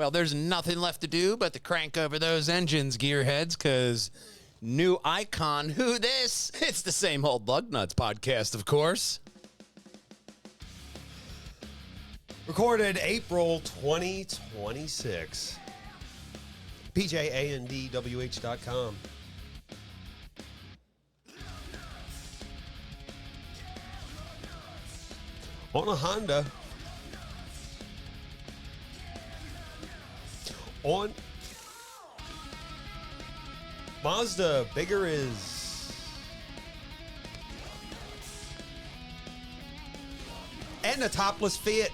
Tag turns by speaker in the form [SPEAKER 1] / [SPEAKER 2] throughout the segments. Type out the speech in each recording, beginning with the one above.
[SPEAKER 1] Well, there's nothing left to do but to crank over those engines, gearheads, because new icon, who this? It's the same old Lugnutz podcast, of course.
[SPEAKER 2] Recorded April 2026. PJandDWH.com. On a Honda. On Mazda, bigger is. And a topless Fiat.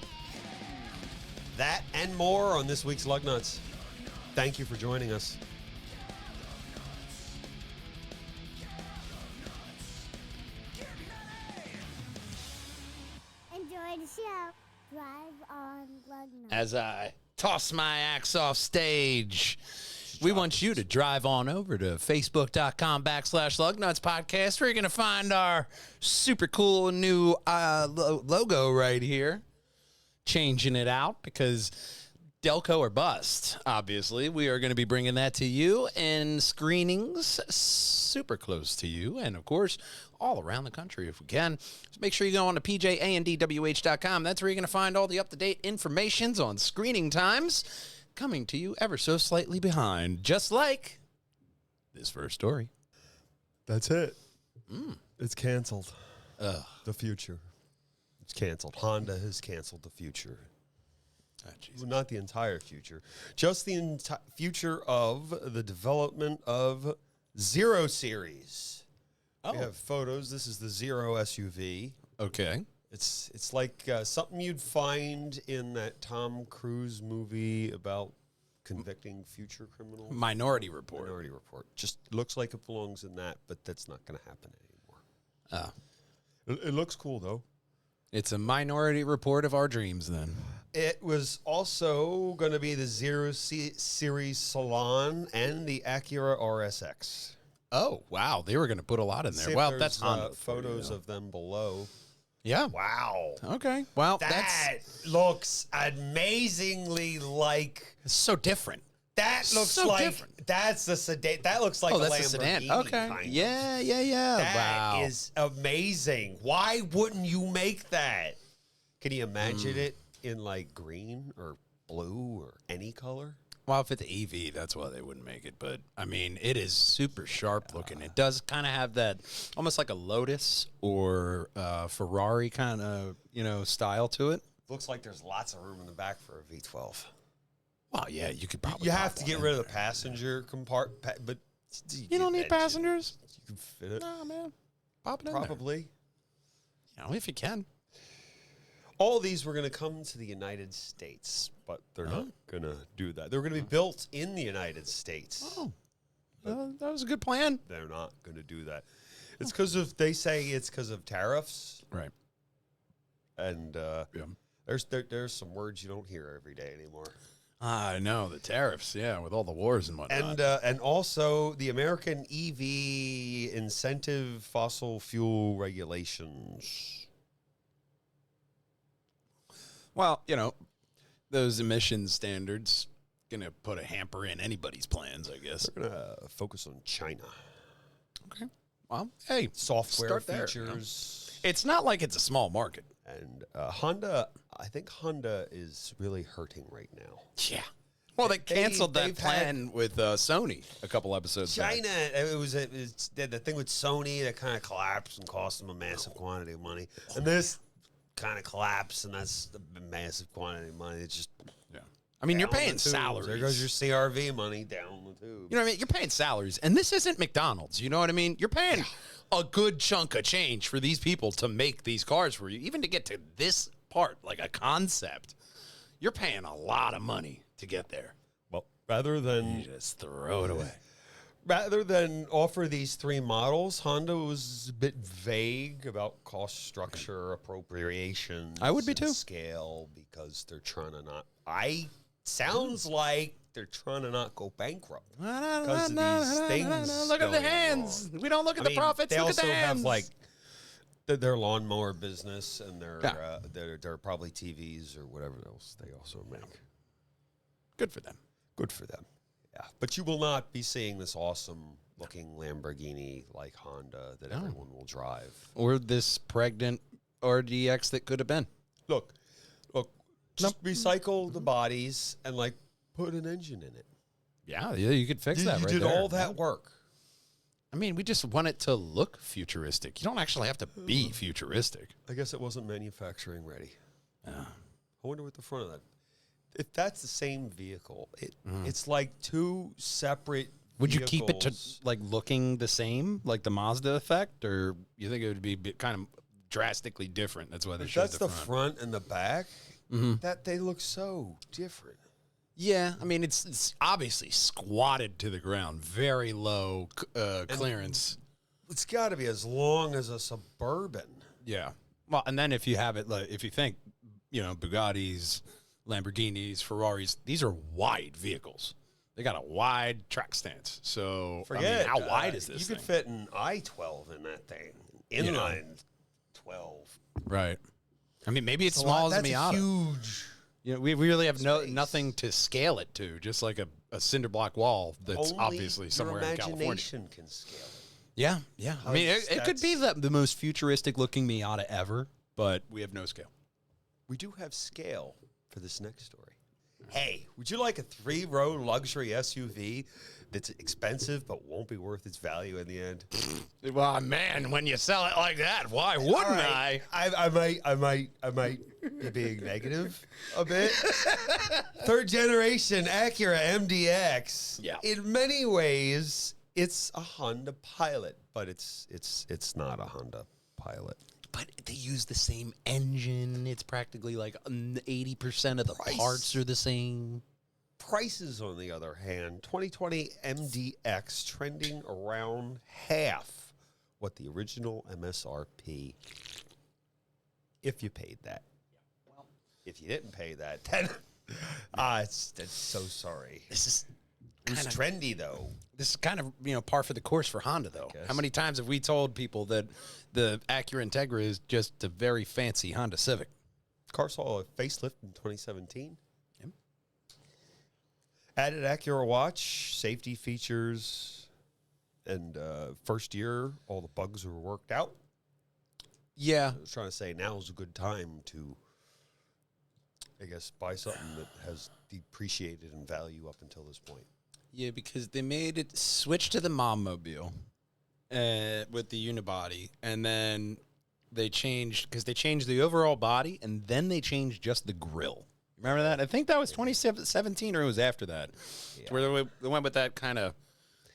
[SPEAKER 2] That and more on this week's Lugnutz. Thank you for joining us.
[SPEAKER 3] Enjoy the show. Drive on Lugnutz.
[SPEAKER 1] As I toss my axe off stage, we want you to drive on over to facebook.com/Lugnutz podcast, where you're going to find our super cool new logo right here. Changing it out because Delco or bust, obviously. We are going to be bringing that to you in screenings super close to you and, of course, all around the country if we can. So make sure you go on to PJandDWH.com. That's where you're going to find all the up-to-date informations on screening times coming to you ever so slightly behind, just like this first story.
[SPEAKER 2] That's it. It's canceled. The future. It's canceled. Honda has canceled the future. Well, not the entire future. Just the future of the development of Zero Series. We have photos. This is the Zero SUV.
[SPEAKER 1] Okay.
[SPEAKER 2] It's like something you'd find in that Tom Cruise movie about convicting future criminals.
[SPEAKER 1] Minority Report.
[SPEAKER 2] Minority Report. Just looks like it belongs in that, but that's not going to happen anymore. It looks cool, though.
[SPEAKER 1] It's a Minority Report of our dreams, then.
[SPEAKER 2] It was also going to be the Zero Series Salon and the Acura RSX.
[SPEAKER 1] Oh, wow. They were going to put a lot in there. Well, that's Honda.
[SPEAKER 2] Photos of them below.
[SPEAKER 1] Yeah.
[SPEAKER 2] Wow.
[SPEAKER 1] Okay. Well,
[SPEAKER 2] That looks amazingly like.
[SPEAKER 1] It's so different.
[SPEAKER 2] That looks
[SPEAKER 1] so
[SPEAKER 2] like.
[SPEAKER 1] different.
[SPEAKER 2] That's the sedan. That looks like a
[SPEAKER 1] that's
[SPEAKER 2] Lamborghini.
[SPEAKER 1] a sedan. Okay.
[SPEAKER 2] Kind of.
[SPEAKER 1] Yeah.
[SPEAKER 2] That is amazing. Why wouldn't you make that? Can you imagine it in like green or blue or any color?
[SPEAKER 1] Well, if it's EV, that's why they wouldn't make it. But, I mean, it is super sharp looking. It does kind of have that almost like a Lotus or Ferrari kind of, style to it.
[SPEAKER 2] Looks like there's lots of room in the back for a V12.
[SPEAKER 1] Well, yeah, you could probably.
[SPEAKER 2] You have to get rid of the passenger compartment, but
[SPEAKER 1] you don't need passengers.
[SPEAKER 2] You can fit it.
[SPEAKER 1] No, man. Pop it in there.
[SPEAKER 2] Probably.
[SPEAKER 1] If you can.
[SPEAKER 2] All these were going to come to the United States, but they're not going to do that. They're going to be built in the United States.
[SPEAKER 1] Oh, that was a good plan.
[SPEAKER 2] They're not going to do that. It's because of, they say it's because of tariffs.
[SPEAKER 1] Right.
[SPEAKER 2] And there's some words you don't hear every day anymore.
[SPEAKER 1] I know, the tariffs, with all the wars and whatnot.
[SPEAKER 2] And also the American EV incentive fossil fuel regulations.
[SPEAKER 1] Well, those emission standards going to put a hamper in anybody's plans, I guess.
[SPEAKER 2] We're going to focus on China.
[SPEAKER 1] Okay. Well, hey,
[SPEAKER 2] software
[SPEAKER 1] start there,
[SPEAKER 2] features.
[SPEAKER 1] It's not like it's a small market.
[SPEAKER 2] And Honda, I think Honda is really hurting right now.
[SPEAKER 1] Yeah. Well, they canceled that plan with Sony a couple episodes
[SPEAKER 2] China,
[SPEAKER 1] back.
[SPEAKER 2] it was the thing with Sony that kind of collapsed and cost them a massive quantity of money. And this kind of collapsed, and that's a massive quantity of money. It's just
[SPEAKER 1] I mean, you're paying salaries.
[SPEAKER 2] There goes your CRV money down the tube.
[SPEAKER 1] You know what I mean? You're paying salaries, and this isn't McDonald's. You know what I mean? You're paying a good chunk of change for these people to make these cars for you, even to get to this part, like a concept. You're paying a lot of money to get there.
[SPEAKER 2] Well, rather than
[SPEAKER 1] you just throw it away.
[SPEAKER 2] Rather than offer these three models, Honda was a bit vague about cost structure, appropriation.
[SPEAKER 1] I would be too.
[SPEAKER 2] Scale, because they're trying to not. Sounds like they're trying to not go bankrupt because of these things.
[SPEAKER 1] Look at the hands. We don't look at the profits.
[SPEAKER 2] They
[SPEAKER 1] look
[SPEAKER 2] also
[SPEAKER 1] at the hands.
[SPEAKER 2] have like their lawnmower business and their probably TVs or whatever else they also make.
[SPEAKER 1] Good for them.
[SPEAKER 2] Good for them. Yeah, but you will not be seeing this awesome-looking Lamborghini like Honda that everyone will drive.
[SPEAKER 1] Or this pregnant RDX that could have been.
[SPEAKER 2] Look, just recycle the bodies and like put an engine in it.
[SPEAKER 1] Yeah, you could fix that.
[SPEAKER 2] You
[SPEAKER 1] right
[SPEAKER 2] did
[SPEAKER 1] there.
[SPEAKER 2] all that work.
[SPEAKER 1] I mean, we just want it to look futuristic. You don't actually have to be futuristic.
[SPEAKER 2] I guess it wasn't manufacturing ready.
[SPEAKER 1] Yeah.
[SPEAKER 2] I wonder what the front of that. If that's the same vehicle, it's like two separate.
[SPEAKER 1] Would you keep it to
[SPEAKER 2] vehicles.
[SPEAKER 1] like looking the same, like the Mazda effect, or you think it would be kind of drastically different? That's why they
[SPEAKER 2] If
[SPEAKER 1] showed
[SPEAKER 2] that's
[SPEAKER 1] the
[SPEAKER 2] the
[SPEAKER 1] front.
[SPEAKER 2] front and the back. That they look so different.
[SPEAKER 1] Yeah, I mean it's obviously squatted to the ground, very low clearance.
[SPEAKER 2] It's got to be as long as a Suburban.
[SPEAKER 1] Yeah. Well, and then if you have it, like, if you think, Bugattis, Lamborghinis, Ferraris, these are wide vehicles. They got a wide track stance. So,
[SPEAKER 2] Forget
[SPEAKER 1] how wide is this
[SPEAKER 2] You
[SPEAKER 1] thing?
[SPEAKER 2] could fit an I-12 in that thing. Inline 12.
[SPEAKER 1] Right. I mean, maybe it's
[SPEAKER 2] That's
[SPEAKER 1] small as a
[SPEAKER 2] that's
[SPEAKER 1] Miata.
[SPEAKER 2] huge.
[SPEAKER 1] We really have
[SPEAKER 2] space.
[SPEAKER 1] nothing to scale it to, just like a cinder block wall that's
[SPEAKER 2] Only
[SPEAKER 1] obviously somewhere
[SPEAKER 2] your
[SPEAKER 1] in California.
[SPEAKER 2] imagination can scale it.
[SPEAKER 1] Yeah. I mean, it could be
[SPEAKER 2] That's-
[SPEAKER 1] the most futuristic looking Miata ever, but we have no scale.
[SPEAKER 2] We do have scale for this next story. Hey, would you like a 3-row luxury SUV that's expensive but won't be worth its value in the end?
[SPEAKER 1] Well, man, when you sell it like that, why wouldn't
[SPEAKER 2] All right, I might be being negative a bit. Third generation Acura MDX.
[SPEAKER 1] Yeah.
[SPEAKER 2] In many ways, it's a Honda Pilot, but it's not a Honda Pilot.
[SPEAKER 1] But they use the same engine. It's practically like 80% of the parts are the same.
[SPEAKER 2] Prices, on the other hand, 2020 MDX trending around half what the original MSRP, if you paid that. If you didn't pay that, then it's so sorry.
[SPEAKER 1] This is
[SPEAKER 2] It's trendy, though.
[SPEAKER 1] This is kind of par for the course for Honda, though.
[SPEAKER 2] guess.
[SPEAKER 1] How many times have we told people that the Acura Integra is just a very fancy Honda Civic?
[SPEAKER 2] Car saw a facelift in 2017.
[SPEAKER 1] Yep.
[SPEAKER 2] Added Acura watch, safety features, and first year, all the bugs were worked out.
[SPEAKER 1] Yeah.
[SPEAKER 2] I was trying to say now's a good time to, I guess, buy something that has depreciated in value up until this point.
[SPEAKER 1] Yeah, because they made it switch to the Mom Mobile with the unibody, and then they changed the overall body, and then they changed just the grill. Remember that? I think that was 2017, or it was after that.
[SPEAKER 2] Yeah.
[SPEAKER 1] Where they went with that kind of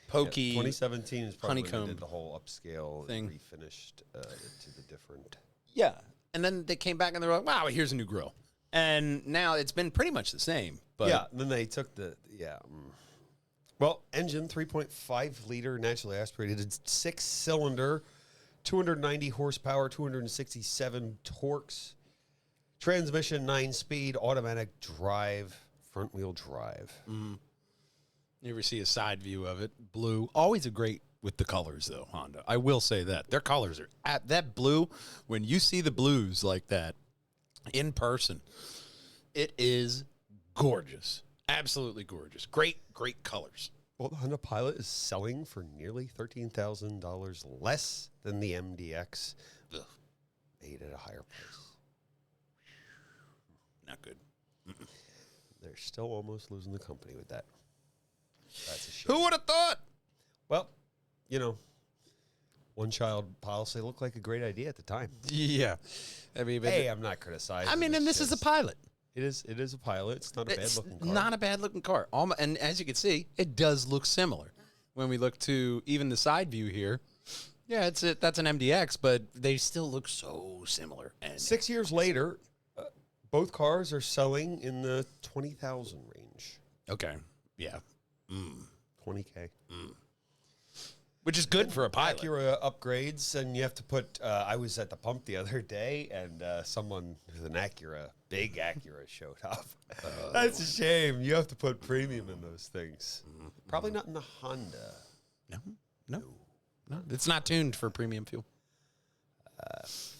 [SPEAKER 1] pokey.
[SPEAKER 2] 2017 is probably when they
[SPEAKER 1] honeycomb
[SPEAKER 2] did the whole upscale
[SPEAKER 1] thing.
[SPEAKER 2] and refinished to the different.
[SPEAKER 1] Yeah. And then they came back and they were like, wow, here's a new grill. And now it's been pretty much the same. But
[SPEAKER 2] Yeah, and then they took Well, engine 3.5 liter naturally aspirated 6-cylinder, 290 horsepower, 267 torques. Transmission 9-speed, automatic drive, front wheel drive.
[SPEAKER 1] you ever see a side view of it? Blue. Always a great with the colors, though, Honda. I will say that. Their colors are at that blue. When you see the blues like that in person, it is gorgeous. Absolutely gorgeous. Great colors.
[SPEAKER 2] Well, the Honda Pilot is selling for nearly $13,000 less than the MDX.
[SPEAKER 1] Ugh.
[SPEAKER 2] Made at a higher price.
[SPEAKER 1] Not good.
[SPEAKER 2] They're still almost losing the company with that. That's a shame.
[SPEAKER 1] Who would have thought?
[SPEAKER 2] Well, one-child policy looked like a great idea at the time.
[SPEAKER 1] Yeah. I mean,
[SPEAKER 2] Hey, I'm not criticizing.
[SPEAKER 1] I mean, and this is a Pilot.
[SPEAKER 2] It is a Pilot. It's not a
[SPEAKER 1] It's
[SPEAKER 2] bad-looking car.
[SPEAKER 1] not a bad-looking car. And as you can see, it does look similar. When we look to even the side view here, yeah, that's an MDX, but they still look so similar. And
[SPEAKER 2] 6 years later, both cars are selling in the 20,000 range.
[SPEAKER 1] okay, yeah,
[SPEAKER 2] 20K.
[SPEAKER 1] which is good for a Pilot.
[SPEAKER 2] Acura upgrades, and you have to put. I was at the pump the other day, and someone with an big Acura, showed up. That's a shame. You have to put premium in those things. Probably not in the Honda.
[SPEAKER 1] No, it's not tuned for premium fuel.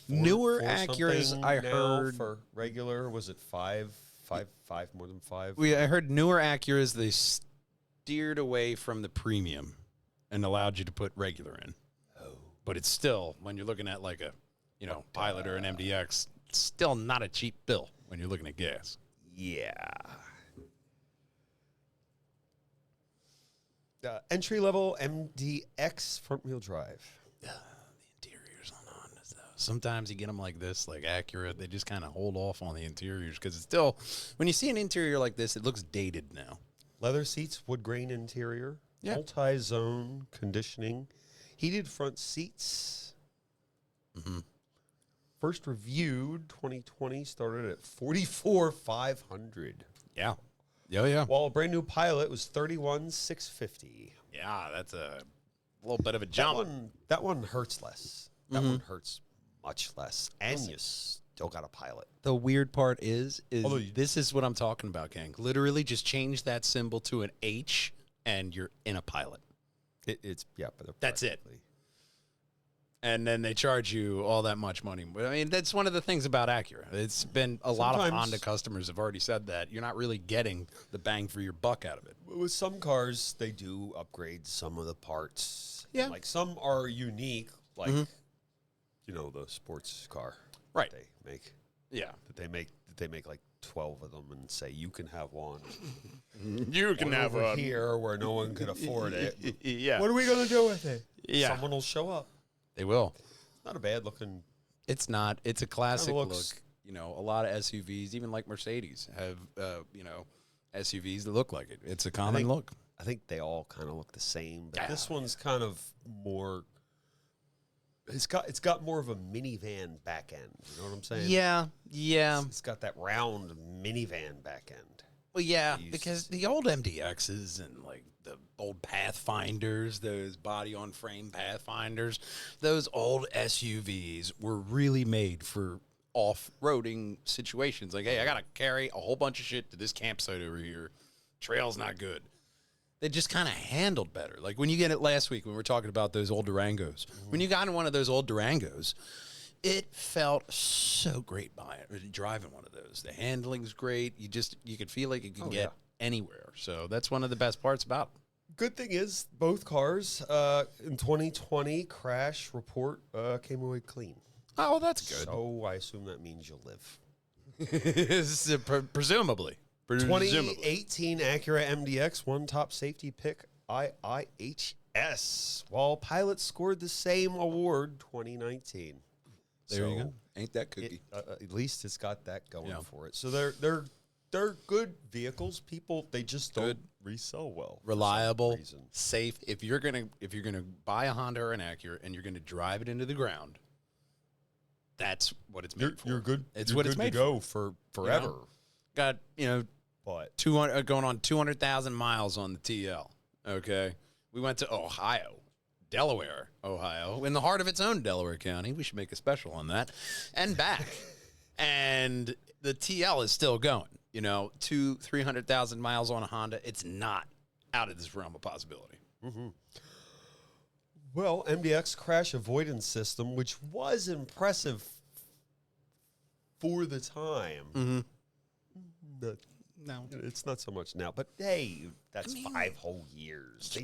[SPEAKER 1] Newer
[SPEAKER 2] For
[SPEAKER 1] Acuras,
[SPEAKER 2] something
[SPEAKER 1] I
[SPEAKER 2] now
[SPEAKER 1] heard.
[SPEAKER 2] for regular. Was it 5 five, more than five.
[SPEAKER 1] I heard newer Acuras, they steered away from the premium and allowed you to put regular in.
[SPEAKER 2] Oh.
[SPEAKER 1] But it's still, when you're looking at like a, Pilot or an MDX, it's still not a cheap bill when you're looking at gas.
[SPEAKER 2] Yeah. Entry-level MDX front-wheel drive.
[SPEAKER 1] The interiors on Hondas, though. Sometimes you get them like this, like Acura, they just kind of hold off on the interiors because it's still, when you see an interior like this, it looks dated now.
[SPEAKER 2] Leather seats, wood grain interior,
[SPEAKER 1] Yeah.
[SPEAKER 2] multi-zone conditioning, heated front seats.
[SPEAKER 1] Mm-hmm.
[SPEAKER 2] First reviewed 2020 started at $44,500.
[SPEAKER 1] Yeah. Yeah.
[SPEAKER 2] While a brand new Pilot was $31,650.
[SPEAKER 1] Yeah, that's a little bit of a jump.
[SPEAKER 2] That one hurts less. That one hurts much less, and you still got a Pilot.
[SPEAKER 1] The weird part is
[SPEAKER 2] Although
[SPEAKER 1] this is what I'm talking about, gang. Literally just change that symbol to an H, and you're in a Pilot.
[SPEAKER 2] But
[SPEAKER 1] That's it. And then they charge you all that much money. But I mean, that's one of the things about Acura. It's been a lot of Honda customers have already said that you're not really getting the bang for your buck out of it.
[SPEAKER 2] With some cars, they do upgrade some of the parts.
[SPEAKER 1] Yeah.
[SPEAKER 2] Like some are unique, like the sports car
[SPEAKER 1] Right.
[SPEAKER 2] that they make.
[SPEAKER 1] Yeah.
[SPEAKER 2] That they make like 12 of them and say you can have one.
[SPEAKER 1] You can have
[SPEAKER 2] over here where no one can afford it.
[SPEAKER 1] Yeah.
[SPEAKER 2] What are we gonna do with it?
[SPEAKER 1] Yeah.
[SPEAKER 2] Someone will show up.
[SPEAKER 1] They will.
[SPEAKER 2] Not a bad looking.
[SPEAKER 1] It's not. It's a classic look.
[SPEAKER 2] looks-
[SPEAKER 1] A lot of SUVs, even like Mercedes, have SUVs that look like it. It's a common look.
[SPEAKER 2] I think they all kind of look the same, but
[SPEAKER 1] Yeah.
[SPEAKER 2] this one's kind of more. It's got more of a minivan back end. You know what I'm saying?
[SPEAKER 1] Yeah.
[SPEAKER 2] It's got that round minivan back end.
[SPEAKER 1] Well, yeah,
[SPEAKER 2] Used
[SPEAKER 1] because the old MDXs and like the old Pathfinders, those body-on-frame Pathfinders, those old SUVs were really made for off-roading situations. Like, hey, I got to carry a whole bunch of shit to this campsite over here. Trail's not good. They just kind of handled better. Like when you get it last week when we were talking about those old Durangos. When you got in one of those old Durangos, it felt so great driving one of those. The handling's great. You could feel like it can get anywhere. So that's one of the best parts about them.
[SPEAKER 2] Good thing is both cars in 2020 crash report came away clean.
[SPEAKER 1] Oh, well, that's good.
[SPEAKER 2] So I assume that means you'll live.
[SPEAKER 1] Presumably.
[SPEAKER 2] 2018 Acura MDX won top safety pick IIHS, while Pilot scored the same award 2019.
[SPEAKER 1] There you go. Ain't that cookie?
[SPEAKER 2] At least it's got that going for it. So they're good vehicles. People, they just don't resell well.
[SPEAKER 1] Reliable, safe. If you're gonna buy a Honda or an Acura and you're gonna drive it into the ground, that's what it's made for.
[SPEAKER 2] You're good.
[SPEAKER 1] It's
[SPEAKER 2] you're
[SPEAKER 1] what
[SPEAKER 2] good
[SPEAKER 1] it's made
[SPEAKER 2] to go for forever.
[SPEAKER 1] Got
[SPEAKER 2] But
[SPEAKER 1] 200 going on 200,000 miles on the TL. Okay, we went to Delaware, Ohio, in the heart of its own Delaware County. We should make a special on that, and back, and the TL is still going. 300,000 miles on a Honda. It's not out of this realm of possibility.
[SPEAKER 2] Mm-hmm. Well, MDX crash avoidance system, which was impressive for the time.
[SPEAKER 1] Mm-hmm.
[SPEAKER 2] No, it's not so much now. But hey, that's 5 whole years.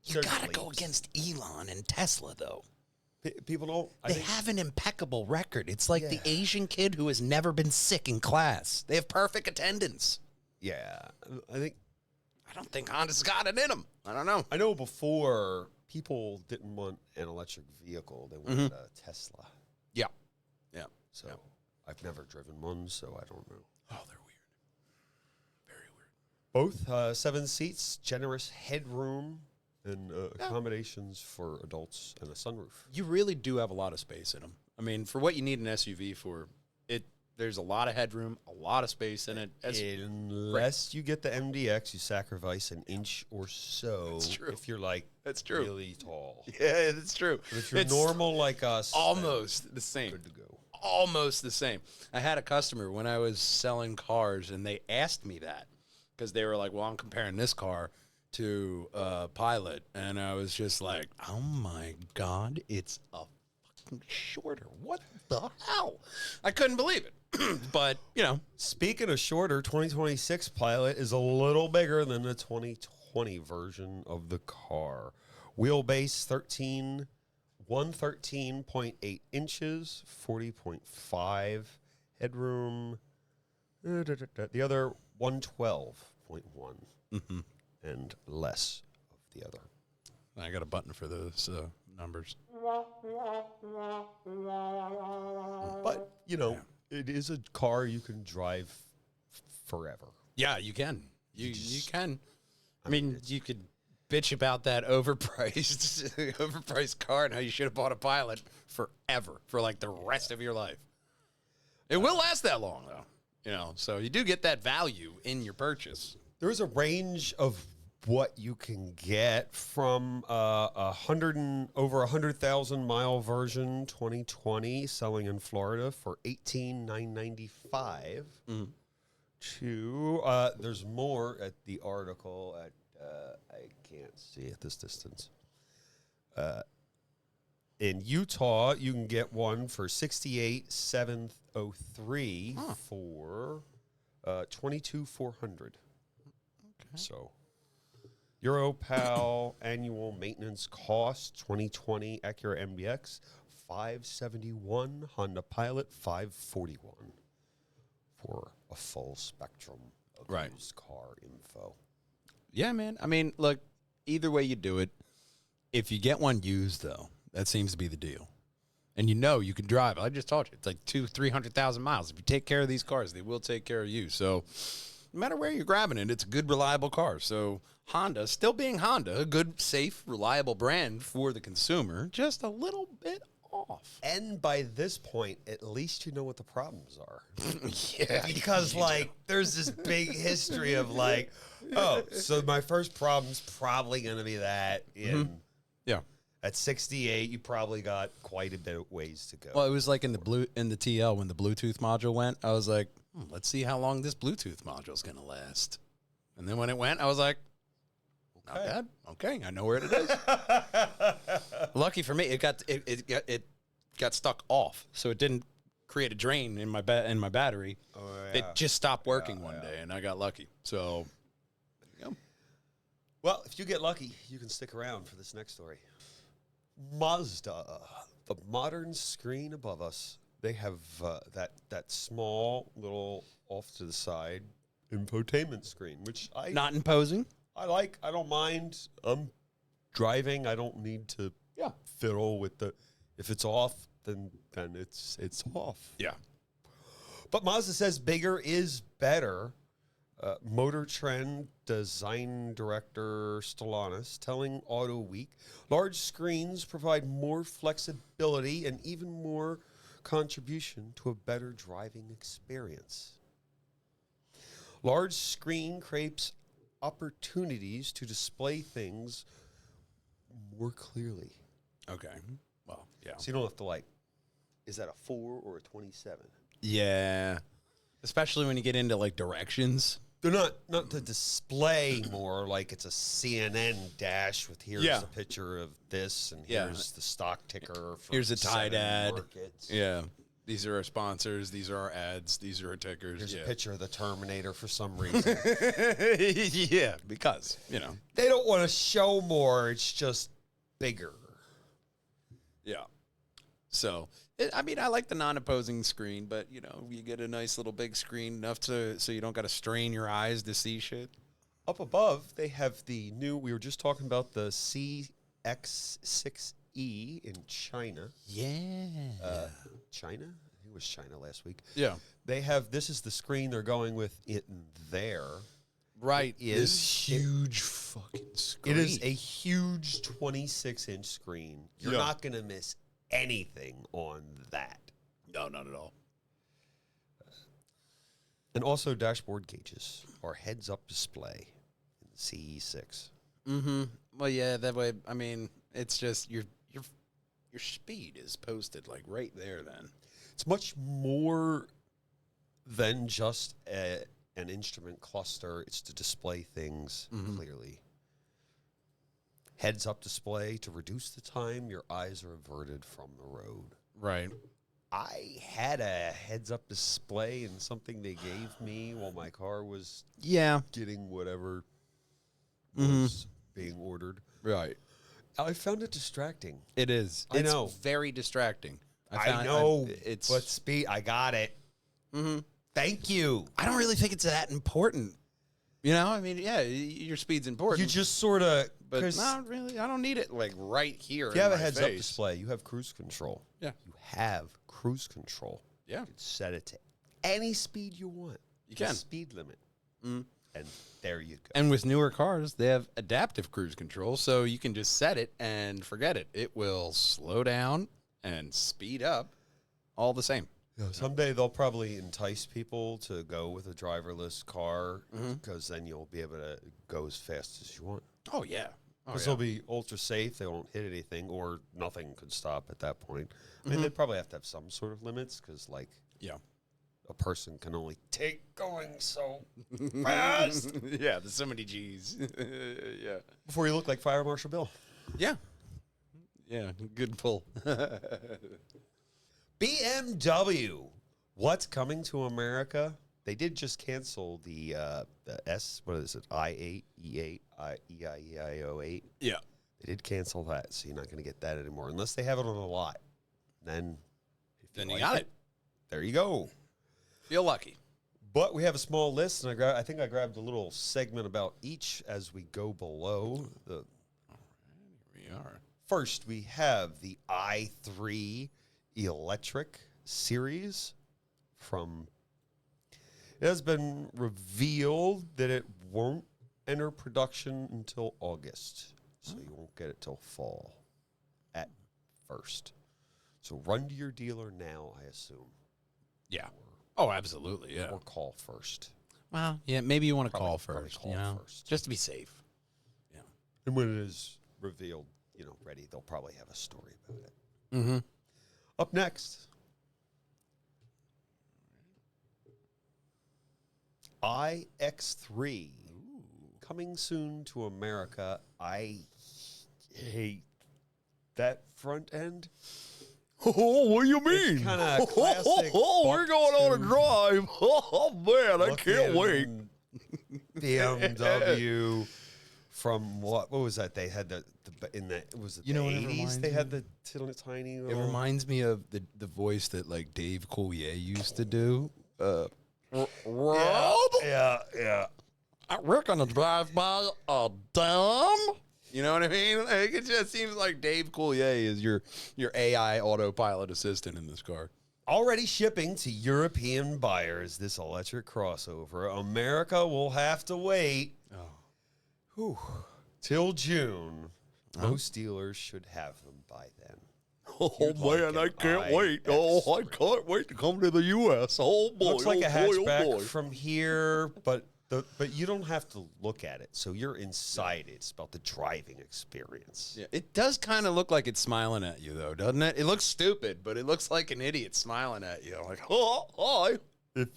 [SPEAKER 1] You gotta go against Elon and Tesla, though.
[SPEAKER 2] People don't.
[SPEAKER 1] They have an impeccable record. It's like the Asian kid who has never been sick in class. They have perfect attendance.
[SPEAKER 2] Yeah, I
[SPEAKER 1] don't think Honda's got it in them. I don't know.
[SPEAKER 2] I know before people didn't want an electric vehicle; they wanted a Tesla.
[SPEAKER 1] Yeah.
[SPEAKER 2] So I've never driven one, so I don't know.
[SPEAKER 1] Oh, they're weird. Very weird.
[SPEAKER 2] Both 7 seats, generous headroom, and accommodations for adults and a sunroof.
[SPEAKER 1] You really do have a lot of space in them. I mean, for what you need an SUV for, there's a lot of headroom, a lot of space in it.
[SPEAKER 2] Unless you get the MDX, you sacrifice an inch or so.
[SPEAKER 1] That's true.
[SPEAKER 2] If you're like really tall.
[SPEAKER 1] Yeah, that's true.
[SPEAKER 2] But if you're normal like us,
[SPEAKER 1] almost the same.
[SPEAKER 2] Good to go.
[SPEAKER 1] Almost the same. I had a customer when I was selling cars, and they asked me that because they were like, well, I'm comparing this car to Pilot. And I was just like, oh, my God, it's a shorter. What the hell? I couldn't believe it. But, you know.
[SPEAKER 2] Speaking of shorter, 2026 Pilot is a little bigger than the 2020 version of the car. Wheelbase 113.8 inches, 40.5 headroom. The other 112.1 and less of the other.
[SPEAKER 1] I got a button for those numbers.
[SPEAKER 2] But, you know, it is a car you can drive forever.
[SPEAKER 1] Yeah, you can. You can. I mean, you could bitch about that overpriced car and how you should have bought a Pilot forever, for like the rest of your life. It will last that long, though. You know, so you do get that value in your purchase.
[SPEAKER 2] There is a range of what you can get from over 100,000 mile version 2020 selling in Florida for $18,995 to there's more at the article at I can't see at this distance. In Utah, you can get one for $68,703 for $22,400. Okay. So, Europal annual maintenance cost 2020 Acura MBX $571, Honda Pilot $541 for a full spectrum of used car info.
[SPEAKER 1] Yeah, man. I mean, look, either way you do it, if you get one used, though, that seems to be the deal. And you know you can drive. I just told you, it's like 200,000-300,000 miles. If you take care of these cars, they will take care of you. So no matter where you're grabbing it, it's a good, reliable car. So Honda, still being Honda, a good, safe, reliable brand for the consumer, just a little bit off.
[SPEAKER 2] And by this point, at least you know what the problems are.
[SPEAKER 1] Yeah.
[SPEAKER 2] Because, like, there's this big history of, like, oh, so my first problem's probably going to be that in...
[SPEAKER 1] Yeah.
[SPEAKER 2] At 68, you probably got quite a bit of ways to go.
[SPEAKER 1] Well, it was like in the TL when the Bluetooth module went. I was like, let's see how long this Bluetooth module is going to last. And then when it went, I was like, not bad. Okay, I know where it is. Lucky for me, it got stuck off, so it didn't create a drain in my battery. Oh, yeah. It just stopped working one day, and I got lucky. So, there you go.
[SPEAKER 2] Well, if you get lucky, you can stick around for this next story. Mazda, the modern screen above us, they have that small little off to the side infotainment screen, which
[SPEAKER 1] not imposing.
[SPEAKER 2] I like. I don't mind. I'm driving. I don't need to fiddle with the. If it's off, then it's off.
[SPEAKER 1] Yeah.
[SPEAKER 2] But Mazda says bigger is better. Motor Trend design director Stellanis telling Auto Week, large screens provide more flexibility and even more contribution to a better driving experience. Large screen creates opportunities to display things more clearly.
[SPEAKER 1] Okay. Well, yeah.
[SPEAKER 2] So you don't have to, like, is that a 4 or a 27?
[SPEAKER 1] Yeah. Especially when you get into, like, directions.
[SPEAKER 2] They're not to display more like it's a CNN dash with here's a picture of this and here's the stock ticker.
[SPEAKER 1] Here's a Tide ad.
[SPEAKER 2] Markets.
[SPEAKER 1] Yeah. These are our sponsors. These are our ads. These are our tickers.
[SPEAKER 2] Here's a picture of the Terminator for some reason.
[SPEAKER 1] Yeah, because, you know.
[SPEAKER 2] They don't want to show more. It's just bigger.
[SPEAKER 1] Yeah. So, I mean, I like the non-opposing screen, but, you know, you get a nice little big screen enough so you don't got to strain your eyes to see shit.
[SPEAKER 2] Up above, they have the new, we were just talking about the CX6E in China.
[SPEAKER 1] Yeah.
[SPEAKER 2] China? I think it was China last week.
[SPEAKER 1] Yeah.
[SPEAKER 2] They have, this is the screen they're going with it there.
[SPEAKER 1] Right.
[SPEAKER 2] Is
[SPEAKER 1] huge fucking screen.
[SPEAKER 2] It is a huge 26-inch screen. You're not going to miss anything on that.
[SPEAKER 1] No, not at all.
[SPEAKER 2] And also dashboard gauges or heads-up display in the CE6.
[SPEAKER 1] Mm-hmm. Well, yeah, that way, I mean, it's just your speed is posted, like, right there then.
[SPEAKER 2] It's much more than just an instrument cluster. It's to display things clearly. heads-up display to reduce the time your eyes are averted from the road.
[SPEAKER 1] Right.
[SPEAKER 2] I had a heads-up display and something they gave me while my car was getting whatever was being ordered.
[SPEAKER 1] Right.
[SPEAKER 2] I found it distracting.
[SPEAKER 1] It is.
[SPEAKER 2] I know.
[SPEAKER 1] It's very distracting.
[SPEAKER 2] I know. But speed, I got it. Thank you.
[SPEAKER 1] I don't really think it's that important. You know, I mean, yeah, your speed's important.
[SPEAKER 2] You just sort of,
[SPEAKER 1] but not really. I don't need it like right here.
[SPEAKER 2] If you have a heads-up display, you have cruise control.
[SPEAKER 1] Yeah.
[SPEAKER 2] You have cruise control.
[SPEAKER 1] Yeah.
[SPEAKER 2] You can set it to any speed you want.
[SPEAKER 1] You can.
[SPEAKER 2] Speed limit. And there you go.
[SPEAKER 1] And with newer cars, they have adaptive cruise control, so you can just set it and forget it. It will slow down and speed up all the same.
[SPEAKER 2] Yeah, someday they'll probably entice people to go with a driverless car because then you'll be able to go as fast as you want.
[SPEAKER 1] Oh, yeah.
[SPEAKER 2] Because they'll be ultra safe. They won't hit anything or nothing could stop at that point. I mean, they'd probably have to have some sort of limits because, like, a person can only take going so fast.
[SPEAKER 1] Yeah, there's so many G's. Yeah.
[SPEAKER 2] Before you look like Fire Marshal Bill.
[SPEAKER 1] Yeah. Yeah, good pull.
[SPEAKER 2] BMW. What's coming to America? They did just cancel the S, what is it, I-8, E8, EIEIO8.
[SPEAKER 1] Yeah.
[SPEAKER 2] They did cancel that, so you're not going to get that anymore unless they have it on a lot. Then,
[SPEAKER 1] Then you got it.
[SPEAKER 2] There you go.
[SPEAKER 1] Feel lucky.
[SPEAKER 2] But we have a small list, and I think I grabbed a little segment about each as we go below.
[SPEAKER 1] Here we are.
[SPEAKER 2] First, we have the i3 electric series from... It has been revealed that it won't enter production until August, so you won't get it till fall at first. So run to your dealer now, I assume.
[SPEAKER 1] Yeah. Oh, absolutely, yeah.
[SPEAKER 2] Or call first.
[SPEAKER 1] Well, yeah, maybe you want to
[SPEAKER 2] Probably
[SPEAKER 1] call first,
[SPEAKER 2] call
[SPEAKER 1] you know,
[SPEAKER 2] first.
[SPEAKER 1] just to be safe. Yeah.
[SPEAKER 2] And when it is revealed, ready, they'll probably have a story about it.
[SPEAKER 1] Mm-hmm.
[SPEAKER 2] Up next, iX3. Coming soon to America. I hate that front end.
[SPEAKER 1] Oh, what do you mean?
[SPEAKER 2] It's kind of classic.
[SPEAKER 1] We're going on a drive. Oh, man, I can't wait.
[SPEAKER 2] BMW from what was that? They had was it the 80s? They had the tiny
[SPEAKER 1] It
[SPEAKER 2] little...
[SPEAKER 1] reminds me of the voice that like Dave Coulier used to do.
[SPEAKER 2] Yeah.
[SPEAKER 1] We're gonna drive by a dam. You know what I mean? Like, it just seems like Dave Coulier is your AI autopilot assistant in this car.
[SPEAKER 2] Already shipping to European buyers, this electric crossover. America will have to wait till June. Most dealers should have them by then.
[SPEAKER 1] Oh,
[SPEAKER 2] You'd
[SPEAKER 1] man,
[SPEAKER 2] like
[SPEAKER 1] I can't wait.
[SPEAKER 2] iX3.
[SPEAKER 1] Oh, I can't wait to come to the U.S. Oh, boy.
[SPEAKER 2] Looks like
[SPEAKER 1] oh,
[SPEAKER 2] a
[SPEAKER 1] boy,
[SPEAKER 2] hatchback
[SPEAKER 1] oh, boy.
[SPEAKER 2] from here, but you don't have to look at it. So you're inside it. It's about the driving experience.
[SPEAKER 1] Yeah, it does kind of look like it's smiling at you, though, doesn't it? It looks stupid, but it looks like an idiot smiling at you. Like, oh, hi.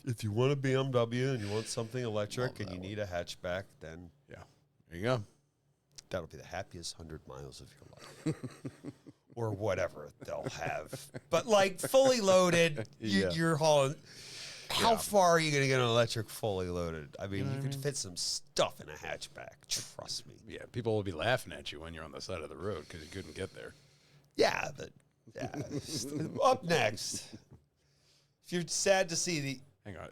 [SPEAKER 2] If you want a BMW and you want something electric and you need a hatchback, then
[SPEAKER 1] There you go.
[SPEAKER 2] that'll be the happiest 100 miles of your life. Or whatever they'll have. But like fully loaded, you're hauling. How far are you going to get an electric fully loaded? I mean, you could fit some stuff in a hatchback. Trust me.
[SPEAKER 1] Yeah, people will be laughing at you when you're on the side of the road because you couldn't get there.
[SPEAKER 2] Yeah, but up next. If you're sad to see the...
[SPEAKER 1] Hang on,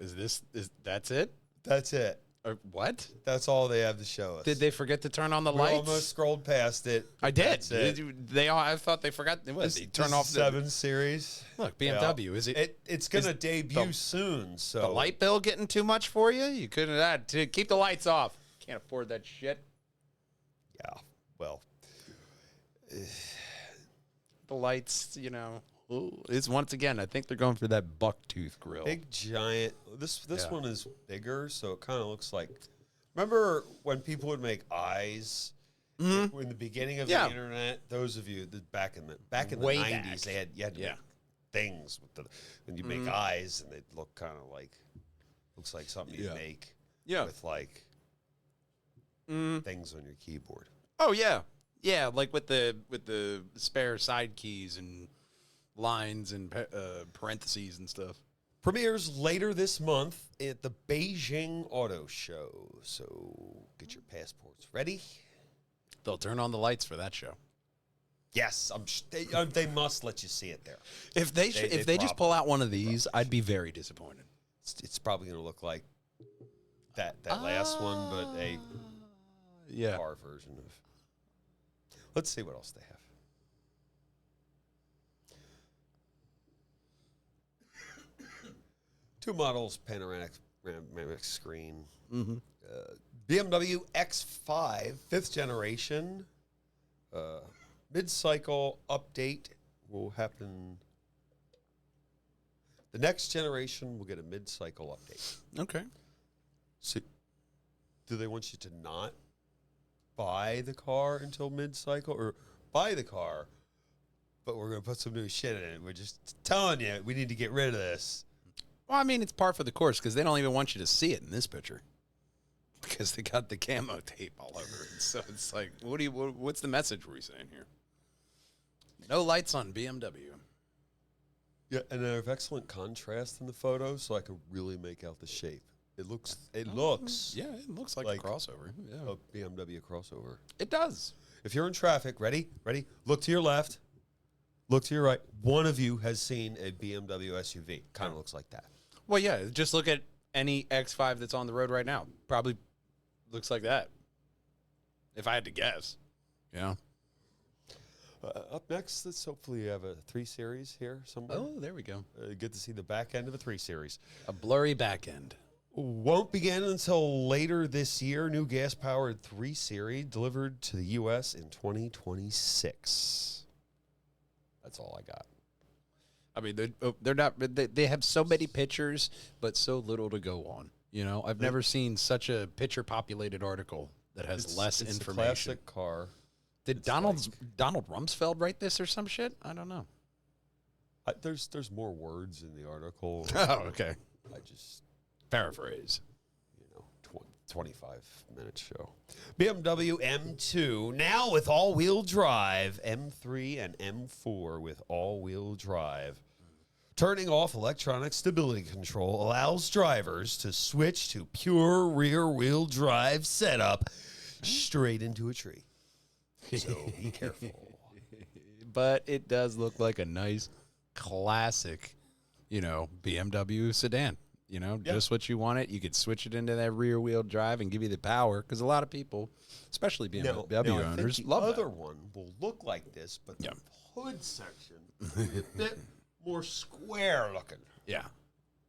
[SPEAKER 1] that's it?
[SPEAKER 2] That's it.
[SPEAKER 1] What?
[SPEAKER 2] That's all they have to show us.
[SPEAKER 1] Did they forget to turn on the
[SPEAKER 2] We
[SPEAKER 1] lights?
[SPEAKER 2] almost scrolled past it.
[SPEAKER 1] I did.
[SPEAKER 2] That's it.
[SPEAKER 1] They all. I thought they forgot. What? They turn off the
[SPEAKER 2] 7 Series.
[SPEAKER 1] Look, BMW.
[SPEAKER 2] Yeah.
[SPEAKER 1] Is it?
[SPEAKER 2] It's going to debut soon. So
[SPEAKER 1] The light bill getting too much for you? You couldn't have to keep the lights off. Can't afford that shit.
[SPEAKER 2] Yeah. Well,
[SPEAKER 1] The lights, it's once again. I think they're going for that bucktooth grill.
[SPEAKER 2] big giant. This one is bigger, so it kind of looks like. Remember when people would make eyes in the beginning of the internet? Those of you that back in the
[SPEAKER 1] Way
[SPEAKER 2] 90s,
[SPEAKER 1] back.
[SPEAKER 2] you had to make things with when you make eyes, and they look kind of like looks like something you make with like things on your keyboard.
[SPEAKER 1] Oh yeah. Yeah, like with the spare side keys and lines and parentheses and stuff.
[SPEAKER 2] Premieres later this month at the Beijing Auto Show. So get your passports ready.
[SPEAKER 1] They'll turn on the lights for that show.
[SPEAKER 2] Yes, they must let you see it there.
[SPEAKER 1] If they just pull out one of these, I'd be very disappointed.
[SPEAKER 2] It's probably going to look like that last one, but a car version of. Let's see what else they have. Two models, panoramic screen.
[SPEAKER 1] Mm-hmm.
[SPEAKER 2] BMW X5, 5th generation. Mid-cycle update will happen. The next generation will get a mid-cycle update.
[SPEAKER 1] Okay.
[SPEAKER 2] So, do they want you to not buy the car until mid-cycle, or buy the car, but we're going to put some new shit in it? We're just telling you we need to get rid of this.
[SPEAKER 1] Well, I mean, it's par for the course because they don't even want you to see it in this picture because they got the camo tape all over it. So it's like, what's the message we're saying here? No lights on BMW.
[SPEAKER 2] Yeah, and they have excellent contrast in the photo, so I can really make out the shape. It looks
[SPEAKER 1] Yeah, it looks like a crossover. Yeah.
[SPEAKER 2] A BMW crossover.
[SPEAKER 1] It does.
[SPEAKER 2] If you're in traffic, ready? Look to your left. Look to your right. One of you has seen a BMW SUV. Kind of looks like that.
[SPEAKER 1] Well, yeah, just look at any X5 that's on the road right now. Probably looks like that. If I had to guess. Yeah.
[SPEAKER 2] Up next, let's hopefully have a 3 Series here somewhere.
[SPEAKER 1] Oh, there we go.
[SPEAKER 2] Get to see the back end of a 3 Series.
[SPEAKER 1] A blurry back end.
[SPEAKER 2] Won't begin until later this year. New gas-powered 3 Series delivered to the U.S. in 2026. That's all I got.
[SPEAKER 1] I mean, they're not. They have so many pictures, but so little to go on. You know, I've never seen such a picture-populated article that has less information.
[SPEAKER 2] It's a classic car.
[SPEAKER 1] Did Donald Rumsfeld write this or some shit? I don't know.
[SPEAKER 2] There's more words in the article.
[SPEAKER 1] Oh, okay.
[SPEAKER 2] I just
[SPEAKER 1] paraphrase.
[SPEAKER 2] 25-minute show. BMW M2 now with all-wheel drive. M3 and M4 with all-wheel drive. Turning off electronic stability control allows drivers to switch to pure rear-wheel drive setup straight into a tree. So be careful.
[SPEAKER 1] But it does look like a nice, classic, BMW sedan. Just what you want it. You could switch it into that rear-wheel drive and give you the power, because a lot of people, especially BMW owners, love that.
[SPEAKER 2] The other one will look like this, but the hood section will be a bit more square looking.
[SPEAKER 1] Yeah.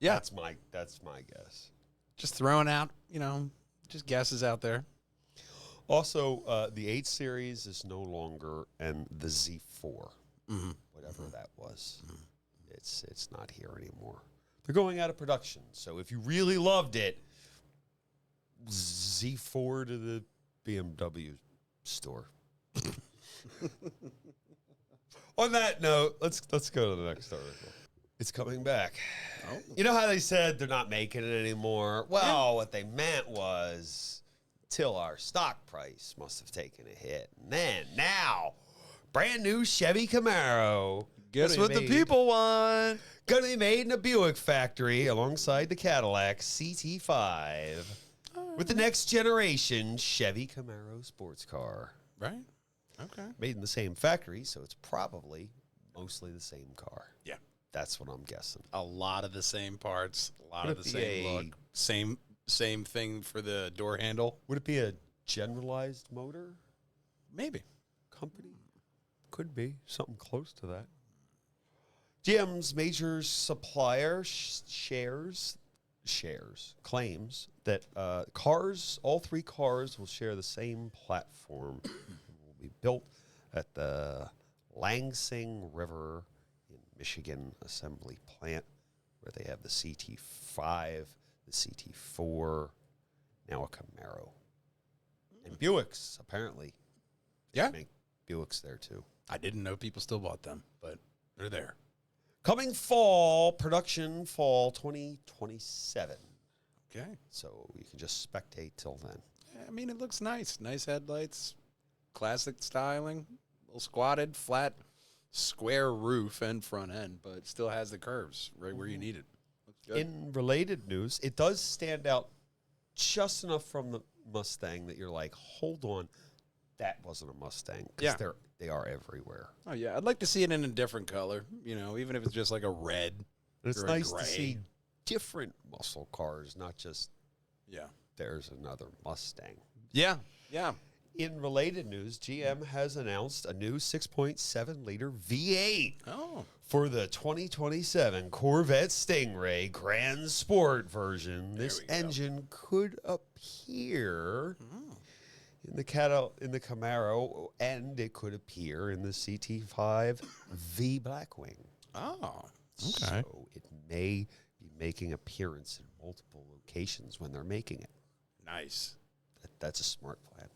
[SPEAKER 2] That's my guess.
[SPEAKER 1] Just throwing out, just guesses out there.
[SPEAKER 2] Also, the 8 Series is no longer, and the Z4, whatever that was, it's not here anymore. They're going out of production. So if you really loved it, Z4 to the BMW store. On that note, let's go to the next article. It's coming back. Oh. You know how they said they're not making it anymore? Well, what they meant was till our stock price must have taken a hit. And then now, brand new Chevy Camaro.
[SPEAKER 1] Guess what the people want.
[SPEAKER 2] Going to be made in a Buick factory alongside the Cadillac CT5 with the next generation Chevy Camaro sports car.
[SPEAKER 1] Right. Okay.
[SPEAKER 2] Made in the same factory, so it's probably mostly the same car.
[SPEAKER 1] Yeah.
[SPEAKER 2] That's what I'm guessing.
[SPEAKER 1] A lot of the same parts, a lot of the same look. Same thing for the door handle.
[SPEAKER 2] Would it be a generalized motor?
[SPEAKER 1] Maybe.
[SPEAKER 2] Company? Could be. Something close to that. GM's major supplier claims that all 3 cars will share the same platform and will be built at the Lansing River in Michigan assembly plant, where they have the CT5, the CT4, now a Camaro. And Buicks, apparently.
[SPEAKER 1] Yeah.
[SPEAKER 2] Make Buicks there, too.
[SPEAKER 1] I didn't know people still bought them, but they're there.
[SPEAKER 2] Coming fall, production fall 2027.
[SPEAKER 1] Okay.
[SPEAKER 2] So you can just spectate till then.
[SPEAKER 1] I mean, it looks nice. Nice headlights. classic styling, a little squatted, flat, square roof and front end, but it still has the curves right where you need it. Looks good.
[SPEAKER 2] In related news, it does stand out just enough from the Mustang that you're like, hold on, that wasn't a Mustang.
[SPEAKER 1] Yeah.
[SPEAKER 2] They are everywhere.
[SPEAKER 1] Oh, yeah. I'd like to see it in a different color, even if it's just like a red.
[SPEAKER 2] And it's
[SPEAKER 1] or a
[SPEAKER 2] nice
[SPEAKER 1] gray.
[SPEAKER 2] to see different muscle cars, not just
[SPEAKER 1] Yeah.
[SPEAKER 2] there's another Mustang.
[SPEAKER 1] Yeah. Yeah.
[SPEAKER 2] In related news, GM has announced a new 6.7-liter V8
[SPEAKER 1] Oh.
[SPEAKER 2] for the 2027 Corvette Stingray Grand Sport version. This
[SPEAKER 1] we go.
[SPEAKER 2] engine could appear in the Camaro, and it could appear in the CT5 V Blackwing.
[SPEAKER 1] Oh. Okay.
[SPEAKER 2] So it may be making appearance in multiple locations when they're making it.
[SPEAKER 1] Nice.
[SPEAKER 2] That's a smart plan.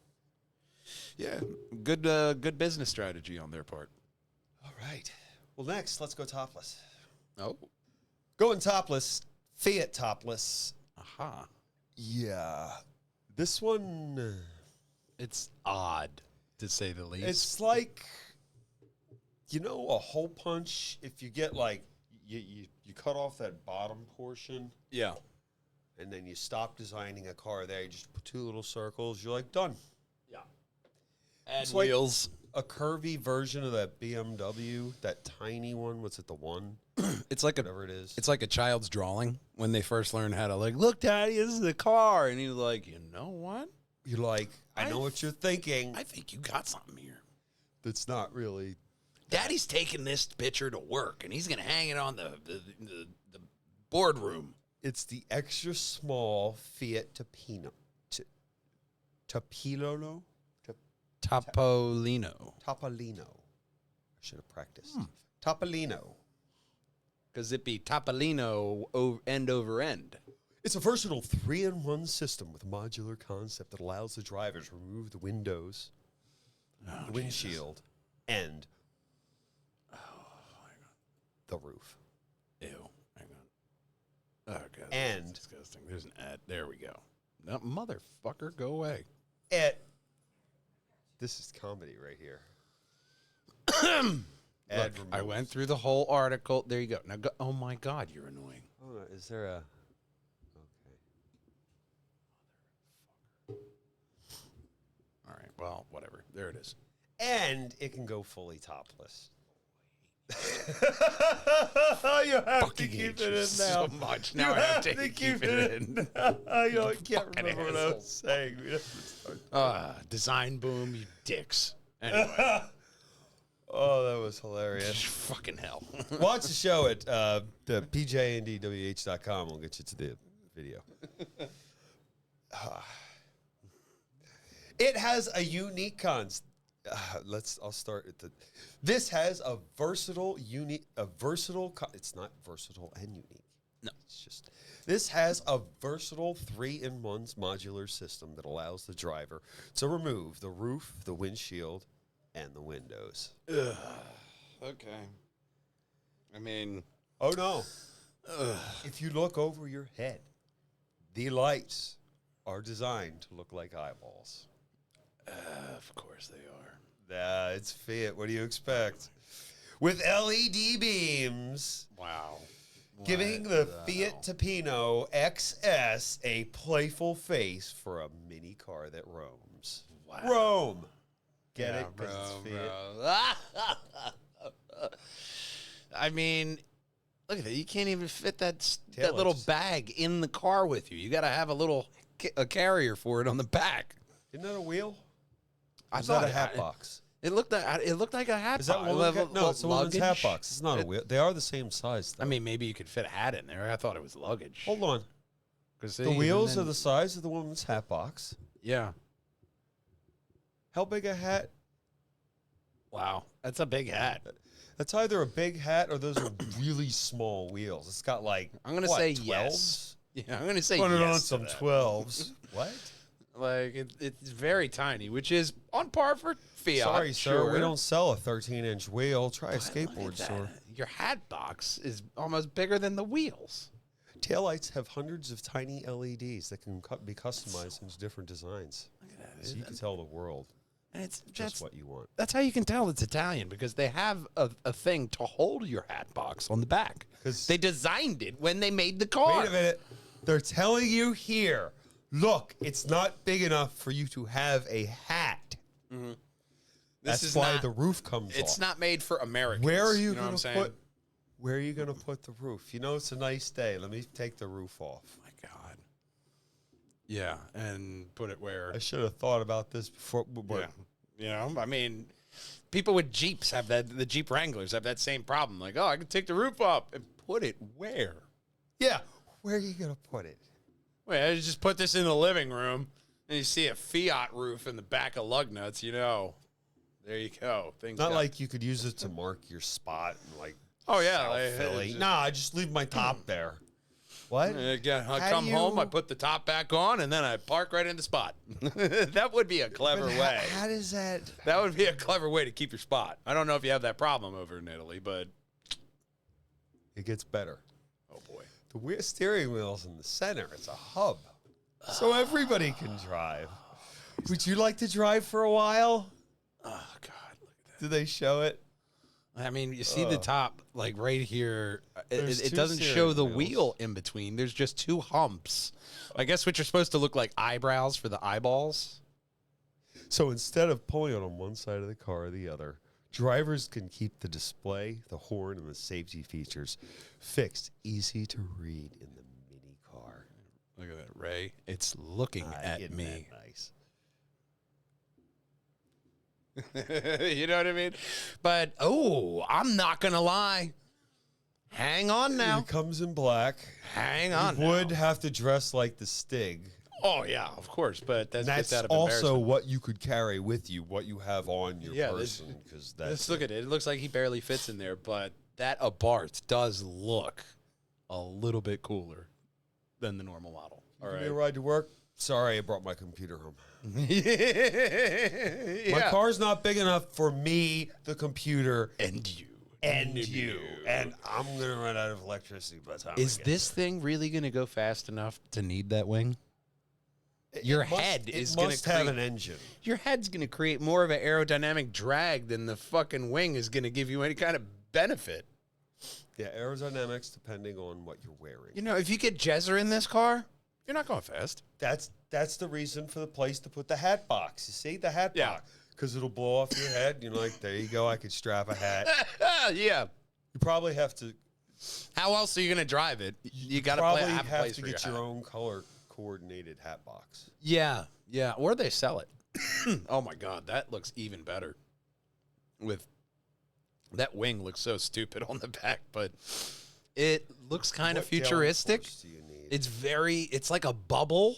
[SPEAKER 1] Yeah. Good business strategy on their part.
[SPEAKER 2] All right. Well, next, let's go topless.
[SPEAKER 1] Oh.
[SPEAKER 2] Going topless, Fiat topless.
[SPEAKER 1] Aha.
[SPEAKER 2] Yeah. This one,
[SPEAKER 1] It's odd, to say the least.
[SPEAKER 2] it's like, a hole punch. If you get like, you cut off that bottom portion
[SPEAKER 1] yeah.
[SPEAKER 2] and then you stop designing a car there, you just put two little circles, you're like, done.
[SPEAKER 1] Yeah. And
[SPEAKER 2] It's like-
[SPEAKER 1] wheels.
[SPEAKER 2] A curvy version of that BMW, that tiny one. What's it, the one?
[SPEAKER 1] It's like
[SPEAKER 2] Whatever it is.
[SPEAKER 1] It's like a child's drawing when they first learn how to look, Daddy, this is the car. And he's like, you know what?
[SPEAKER 2] You're like, I know what you're thinking.
[SPEAKER 1] I think you got something here.
[SPEAKER 2] That's not really.
[SPEAKER 1] Daddy's taking this picture to work, and he's going to hang it on the boardroom.
[SPEAKER 2] It's the extra small Fiat Tipino. Tapilolo?
[SPEAKER 1] Topolino.
[SPEAKER 2] Topolino. I should have practiced. Topolino.
[SPEAKER 1] Because it'd be Topolino end over end.
[SPEAKER 2] It's a versatile 3-in-1 system with a modular concept that allows the driver to remove the windows, the windshield, and the roof.
[SPEAKER 1] Ew. Hang on. Oh, God.
[SPEAKER 2] And-
[SPEAKER 1] that's disgusting. There's an ad. There we go. No, motherfucker, go away.
[SPEAKER 2] This is comedy right here.
[SPEAKER 1] Look, I went through the whole article. There you go. Now, oh, my God, you're annoying.
[SPEAKER 2] Oh, is there a... Okay.
[SPEAKER 1] All right. Well, whatever. There it is.
[SPEAKER 2] And it can go fully topless. You have to keep it in now.
[SPEAKER 1] So much. Now I have to keep it in.
[SPEAKER 2] I can't
[SPEAKER 1] Fucking
[SPEAKER 2] remember what I
[SPEAKER 1] asshole.
[SPEAKER 2] was saying. We have to start.
[SPEAKER 1] Design boom, you dicks. Anyway.
[SPEAKER 2] Oh, that was hilarious.
[SPEAKER 1] Fucking hell.
[SPEAKER 2] Watch the show at the pjndwh.com. We'll get you to the video. It has a unique concept. I'll start at the. This has a versatile, it's not versatile and unique.
[SPEAKER 1] No.
[SPEAKER 2] It's just. This has a versatile 3-in-1 modular system that allows the driver to remove the roof, the windshield, and the windows.
[SPEAKER 1] Okay. I mean.
[SPEAKER 2] Oh no. If you look over your head, the lights are designed to look like eyeballs.
[SPEAKER 1] Of course they are.
[SPEAKER 2] It's Fiat. What do you expect? With LED beams,
[SPEAKER 1] Wow.
[SPEAKER 2] giving the Fiat Tipino XS a playful face for a mini car that roams.
[SPEAKER 1] Wow.
[SPEAKER 2] Roam. Get
[SPEAKER 1] Yeah,
[SPEAKER 2] it? 'Cause it's Fiat.
[SPEAKER 1] bro. I mean, look at that. You can't even fit that
[SPEAKER 2] Tail
[SPEAKER 1] little
[SPEAKER 2] lights.
[SPEAKER 1] bag in the car with you. You got to have a carrier for it on the back.
[SPEAKER 2] Isn't that a wheel?
[SPEAKER 1] I
[SPEAKER 2] Is that
[SPEAKER 1] thought
[SPEAKER 2] a hat box?
[SPEAKER 1] It looked like a hat
[SPEAKER 2] Is that
[SPEAKER 1] box.
[SPEAKER 2] one? No, it's a woman's hat
[SPEAKER 1] luggage?
[SPEAKER 2] box. It's not a wheel. They are the same size, though.
[SPEAKER 1] I mean, maybe you could fit a hat in there. I thought it was luggage.
[SPEAKER 2] hold on.
[SPEAKER 1] 'Cause
[SPEAKER 2] The
[SPEAKER 1] see,
[SPEAKER 2] wheels
[SPEAKER 1] and
[SPEAKER 2] are the size of the woman's hat box.
[SPEAKER 1] yeah.
[SPEAKER 2] How big a hat?
[SPEAKER 1] Wow, that's a big hat.
[SPEAKER 2] That's either a big hat or those are really small wheels. It's got like
[SPEAKER 1] I'm gonna
[SPEAKER 2] what,
[SPEAKER 1] say
[SPEAKER 2] 12s?
[SPEAKER 1] yes. Yeah, I'm gonna say
[SPEAKER 2] Put it on
[SPEAKER 1] yes to
[SPEAKER 2] some
[SPEAKER 1] that.
[SPEAKER 2] 12s. What?
[SPEAKER 1] Like it's very tiny, which is on par for Fiat.
[SPEAKER 2] Sorry, sir.
[SPEAKER 1] sure.
[SPEAKER 2] We don't sell a 13-inch wheel. Try a
[SPEAKER 1] But look
[SPEAKER 2] skateboard
[SPEAKER 1] at that.
[SPEAKER 2] store.
[SPEAKER 1] Your hat box is almost bigger than the wheels.
[SPEAKER 2] Taillights have hundreds of tiny LEDs that can be customized into different designs.
[SPEAKER 1] Look at that.
[SPEAKER 2] So you can tell the world.
[SPEAKER 1] And it's
[SPEAKER 2] just what you want.
[SPEAKER 1] That's how you can tell it's Italian, because they have a thing to hold your hat box on the back. Because they designed it when they made the car.
[SPEAKER 2] Wait a minute. They're telling you here, look, it's not big enough for you to have a hat.
[SPEAKER 1] Mm-hmm.
[SPEAKER 2] That's why the roof comes off.
[SPEAKER 1] It's not made for Americans.
[SPEAKER 2] Where are you going to put? Where are you going to put the roof? You know, it's a nice day. Let me take the roof off.
[SPEAKER 1] Oh my God. Yeah, and put it where?
[SPEAKER 2] I should have thought about this before.
[SPEAKER 1] Yeah. You know, I mean, people with Jeeps have that. The Jeep Wranglers have that same problem. Like, oh, I can take the roof off and put it where?
[SPEAKER 2] Yeah. Where are you going to put it?
[SPEAKER 1] Wait, I just put this in the living room, and you see a Fiat roof in the back of Lugnutz, you know. There you go. Things
[SPEAKER 2] not like you could use it to mark your spot and like.
[SPEAKER 1] Oh yeah,
[SPEAKER 2] South Philly. Nah, I just leave my top there. What?
[SPEAKER 1] Again, I come home, I put the top back on, and then I park right in the spot. That would be a clever way.
[SPEAKER 2] How does that?
[SPEAKER 1] That would be a clever way to keep your spot. I don't know if you have that problem over in Italy, but
[SPEAKER 2] it gets better.
[SPEAKER 1] Oh boy,
[SPEAKER 2] the steering wheel's in the center. It's a hub, so everybody can drive. Would you like to drive for a while?
[SPEAKER 1] Oh God, look at that.
[SPEAKER 2] Do they show it?
[SPEAKER 1] I mean, you see the top, like right here. It doesn't show the wheel in between. There's just two humps. I guess which are supposed to look like eyebrows for the eyeballs.
[SPEAKER 2] So instead of pulling it on one side of the car or the other, drivers can keep the display, the horn, and the safety features fixed, easy to read in the mini car.
[SPEAKER 1] Look at that, Ray. It's looking at me.
[SPEAKER 2] Isn't that nice?
[SPEAKER 1] You know what I mean? But, oh, I'm not going to lie. Hang on now.
[SPEAKER 2] It comes in black.
[SPEAKER 1] Hang on
[SPEAKER 2] You would have to dress like the Stig.
[SPEAKER 1] Oh, yeah, of course. But that's out of
[SPEAKER 2] also what you could carry with you, what you have on your person.
[SPEAKER 1] Let's look at it. It looks like he barely fits in there, but that Abarth does look a little bit cooler than the normal model. All right.
[SPEAKER 2] Give me a ride to work? Sorry, I brought my computer home.
[SPEAKER 1] Yeah.
[SPEAKER 2] My car's not big enough for me, the computer,
[SPEAKER 1] and you.
[SPEAKER 2] And I'm going to run out of electricity by the time
[SPEAKER 1] Is this thing really going to go fast enough to need that wing? Your head is going to
[SPEAKER 2] have an engine.
[SPEAKER 1] Your head's going to create more of an aerodynamic drag than the fucking wing is going to give you any kind of benefit.
[SPEAKER 2] Yeah, aerodynamics depending on what you're wearing.
[SPEAKER 1] You know, if you get Jezzer in this car, you're not going fast.
[SPEAKER 2] That's the reason for the place to put the hat box. You see, the hat box. Because it'll blow off your head. You're like, there you go. I could strap a hat.
[SPEAKER 1] Yeah.
[SPEAKER 2] You probably have to.
[SPEAKER 1] How else are you going to drive it? You got to have a place for
[SPEAKER 2] get your own color coordinated hat box.
[SPEAKER 1] Yeah. Yeah. Or they sell it. Oh, my God. That looks even better. That wing looks so stupid on the back, but it looks kind of futuristic.
[SPEAKER 2] Do you need?
[SPEAKER 1] It's like a bubble.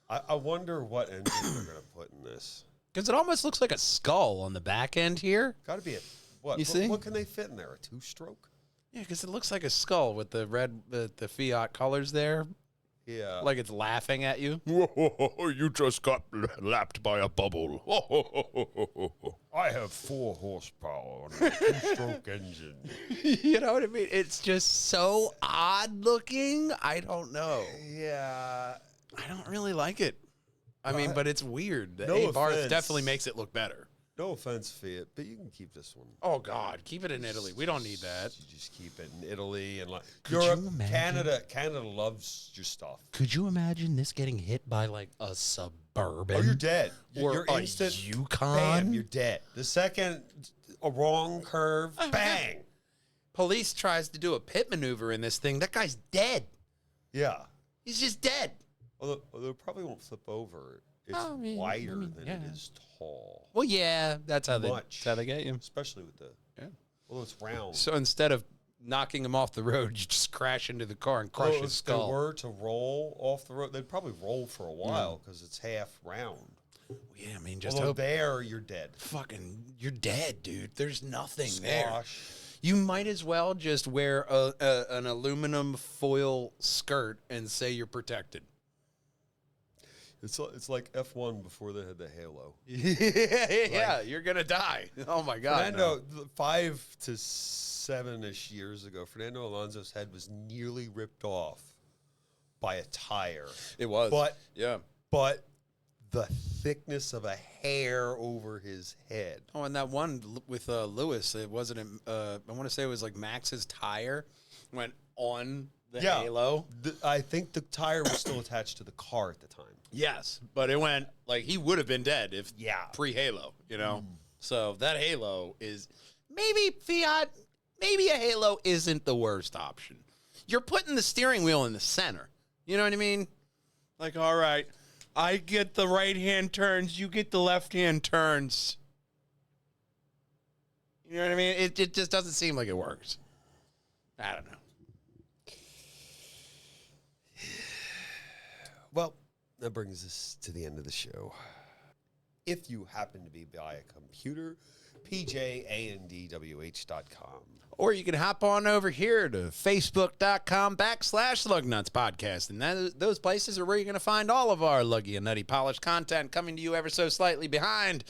[SPEAKER 2] I wonder what engine they're going to put in this.
[SPEAKER 1] Because it almost looks like a skull on the back end here.
[SPEAKER 2] Got to be a what?
[SPEAKER 1] You see?
[SPEAKER 2] What can they fit in there? A two-stroke?
[SPEAKER 1] Yeah, because it looks like a skull with the red, the Fiat colors there.
[SPEAKER 2] Yeah.
[SPEAKER 1] Like it's laughing at you.
[SPEAKER 4] You just got lapped by a bubble.
[SPEAKER 2] I have 4 horsepower on a two-stroke engine.
[SPEAKER 1] You know what I mean? It's just so odd looking. I don't know.
[SPEAKER 2] Yeah.
[SPEAKER 1] I don't really like it. I mean, but it's weird. The
[SPEAKER 2] No
[SPEAKER 1] Abarth
[SPEAKER 2] offense.
[SPEAKER 1] definitely makes it look better.
[SPEAKER 2] No offense, Fiat, but you can keep this one.
[SPEAKER 1] Oh, God. Keep it in Italy. We don't need that.
[SPEAKER 2] You just keep it in Italy and like
[SPEAKER 1] Could
[SPEAKER 2] Europe,
[SPEAKER 1] you imagine?
[SPEAKER 2] Canada. Canada loves your stuff.
[SPEAKER 1] Could you imagine this getting hit by like a Suburban?
[SPEAKER 2] Oh, you're dead.
[SPEAKER 1] Or
[SPEAKER 2] You're
[SPEAKER 1] a
[SPEAKER 2] instant.
[SPEAKER 1] Yukon?
[SPEAKER 2] Bam, you're dead. The second a wrong curve, bang.
[SPEAKER 1] Police tries to do a pit maneuver in this thing. That guy's dead.
[SPEAKER 2] Yeah.
[SPEAKER 1] He's just dead.
[SPEAKER 2] Although it probably won't flip over. It's
[SPEAKER 1] I mean,
[SPEAKER 2] wider than
[SPEAKER 1] yeah.
[SPEAKER 2] it is tall.
[SPEAKER 1] Well, yeah, that's how they get you.
[SPEAKER 2] Especially with the.
[SPEAKER 1] Yeah.
[SPEAKER 2] Well, it's round.
[SPEAKER 1] So instead of knocking him off the road, you just crash into the car and crush his skull.
[SPEAKER 2] If they were to roll off the road, they'd probably roll for a while because it's half round.
[SPEAKER 1] Yeah, I mean, just
[SPEAKER 2] Although
[SPEAKER 1] hope.
[SPEAKER 2] there, you're dead.
[SPEAKER 1] Fucking, you're dead, dude. There's nothing
[SPEAKER 2] Squash.
[SPEAKER 1] there. You might as well just wear an aluminum foil skirt and say you're protected.
[SPEAKER 2] It's like F1 before they had the halo.
[SPEAKER 1] Yeah, you're gonna die. Oh my God.
[SPEAKER 2] Fernando, 5 to 7-ish years ago, Fernando Alonso's head was nearly ripped off by a tire.
[SPEAKER 1] It was.
[SPEAKER 2] But
[SPEAKER 1] yeah.
[SPEAKER 2] But the thickness of a hair over his head.
[SPEAKER 1] Oh, and that one with Lewis, it wasn't. I want to say it was like Max's tire went on the halo.
[SPEAKER 2] I think the tire was still attached to the car at the time.
[SPEAKER 1] Yes, but it went like he would have been dead if pre-halo. You know, so that halo is maybe Fiat. Maybe a halo isn't the worst option. You're putting the steering wheel in the center. You know what I mean? Like, all right, I get the right-hand turns, you get the left-hand turns. You know what I mean? It just doesn't seem like it works. I don't know.
[SPEAKER 2] Well, that brings us to the end of the show. If you happen to be by a computer, pjandwh.com.
[SPEAKER 1] Or you can hop on over here to facebook.com/Lugnutz podcast. And those places are where you're going to find all of our luggy and nutty polished content coming to you ever so slightly behind.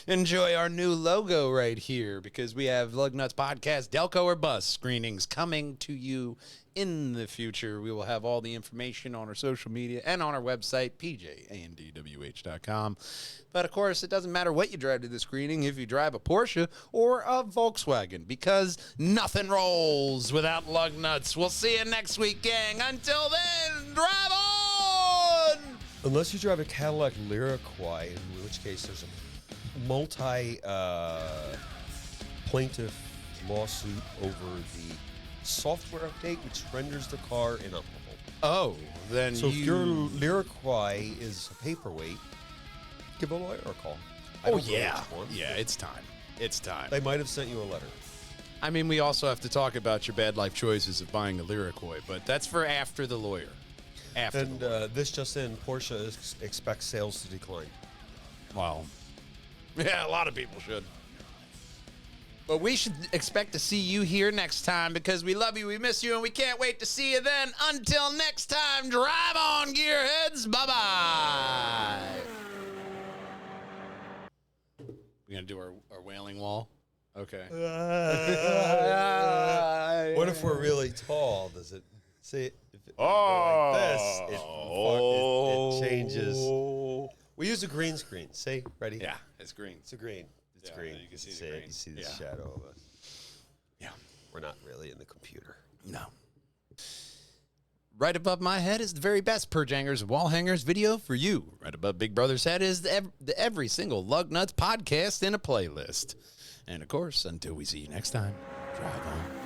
[SPEAKER 1] Enjoy our new logo right here because we have Lugnutz podcast, Delco or Bus screenings coming to you in the future. We will have all the information on our social media and on our website, pjandwh.com. But, of course, it doesn't matter what you drive to the screening if you drive a Porsche or a Volkswagen because nothing rolls without Lugnutz. We'll see you next week, gang. Until then, drive on!
[SPEAKER 2] Unless you drive a Cadillac Lyriquois, in which case there's a multi-plaintiff lawsuit over the software update which renders the car inoperable.
[SPEAKER 1] Oh, then
[SPEAKER 2] so if your Lyriquois is a paperweight, give a lawyer a call.
[SPEAKER 1] Oh, yeah. Yeah, it's time. It's time.
[SPEAKER 2] They might have sent you a letter.
[SPEAKER 1] I mean, we also have to talk about your bad life choices of buying a Lyriquois, but that's for after the lawyer.
[SPEAKER 2] And this just in, Porsche expects sales to decline.
[SPEAKER 1] Wow. Yeah, a lot of people should. But we should expect to see you here next time because we love you, we miss you, and we can't wait to see you then. Until next time, drive on, gearheads. Bye-bye. We going to do our wailing wall? Okay.
[SPEAKER 2] What if we're really tall? Does it see? If it
[SPEAKER 4] Oh.
[SPEAKER 2] like this, it changes. We use a green screen. See? Ready?
[SPEAKER 1] Yeah, it's green.
[SPEAKER 2] It's a green. It's green.
[SPEAKER 1] You can see the
[SPEAKER 2] it.
[SPEAKER 1] green.
[SPEAKER 2] You see the
[SPEAKER 1] Yeah.
[SPEAKER 2] shadow of us.
[SPEAKER 1] Yeah.
[SPEAKER 2] We're not really in the computer.
[SPEAKER 1] No. Right above my head is the very best Perjangers Wallhangers video for you. Right above Big Brother's head is the every single Lugnutz podcast in a playlist. And, of course, until we see you next time, drive on.